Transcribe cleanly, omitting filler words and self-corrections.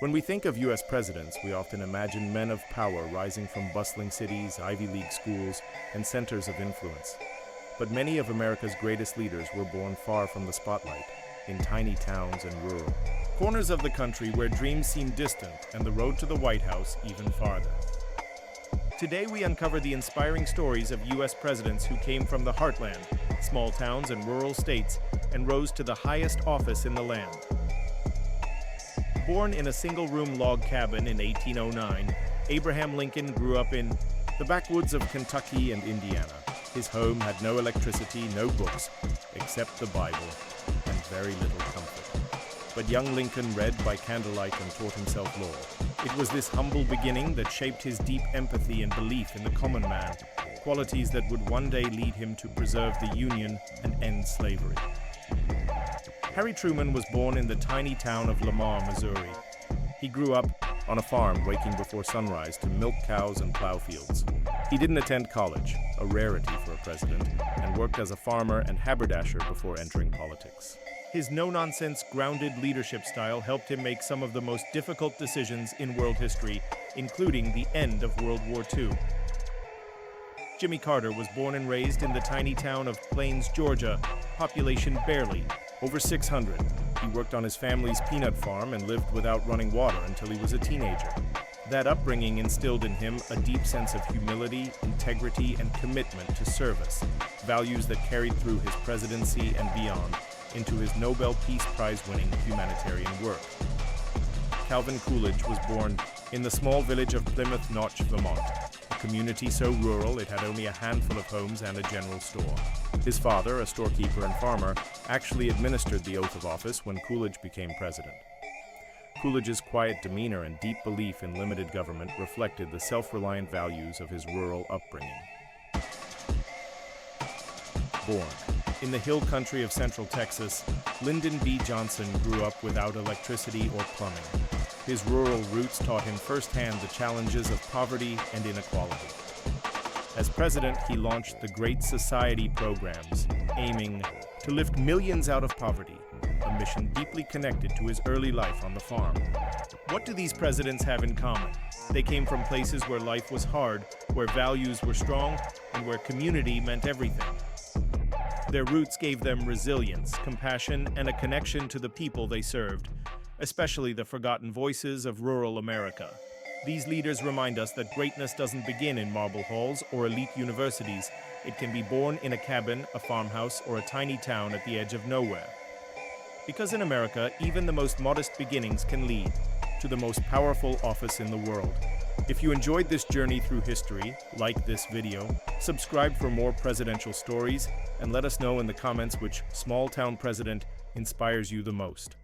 When we think of U.S. presidents, we often imagine men of power rising from bustling cities, Ivy League schools, and centers of influence. But many of America's greatest leaders were born far from the spotlight, in tiny towns and rural corners of the country where dreams seem distant and the road to the White House even farther. Today we uncover the inspiring stories of U.S. presidents who came from the heartland, small towns and rural states, and rose to the highest office in the land. Born in a single-room log cabin in 1809, Abraham Lincoln grew up in the backwoods of Kentucky and Indiana. His home had no electricity, no books, except the Bible, and very little comfort. But young Lincoln read by candlelight and taught himself law. It was this humble beginning that shaped his deep empathy and belief in the common man, qualities that would one day lead him to preserve the Union and end slavery. Harry Truman was born in the tiny town of Lamar, Missouri. He grew up on a farm, waking before sunrise to milk cows and plow fields. He didn't attend college, a rarity for a president, and worked as a farmer and haberdasher before entering politics. His no-nonsense, grounded leadership style helped him make some of the most difficult decisions in world history, including the end of World War II. Jimmy Carter was born and raised in the tiny town of Plains, Georgia, population barely over 600. He worked on his family's peanut farm and lived without running water until he was a teenager. That upbringing instilled in him a deep sense of humility, integrity, and commitment to service, values that carried through his presidency and beyond into his Nobel Peace Prize-winning humanitarian work. Calvin Coolidge was born in the small village of Plymouth Notch, Vermont, a community so rural it had only a handful of homes and a general store. His father, a storekeeper and farmer, actually administered the oath of office when Coolidge became president. Coolidge's quiet demeanor and deep belief in limited government reflected the self-reliant values of his rural upbringing. Born in the hill country of central Texas, Lyndon B. Johnson grew up without electricity or plumbing. His rural roots taught him firsthand the challenges of poverty and inequality. As president, he launched the Great Society programs, aiming to lift millions out of poverty, a mission deeply connected to his early life on the farm. What do these presidents have in common? They came from places where life was hard, where values were strong, and where community meant everything. Their roots gave them resilience, compassion, and a connection to the people they served, especially the forgotten voices of rural America. These leaders remind us that greatness doesn't begin in marble halls or elite universities. It can be born in a cabin, a farmhouse, or a tiny town at the edge of nowhere. Because in America, even the most modest beginnings can lead to the most powerful office in the world. If you enjoyed this journey through history, like this video, subscribe for more presidential stories, and let us know in the comments which small-town president inspires you the most.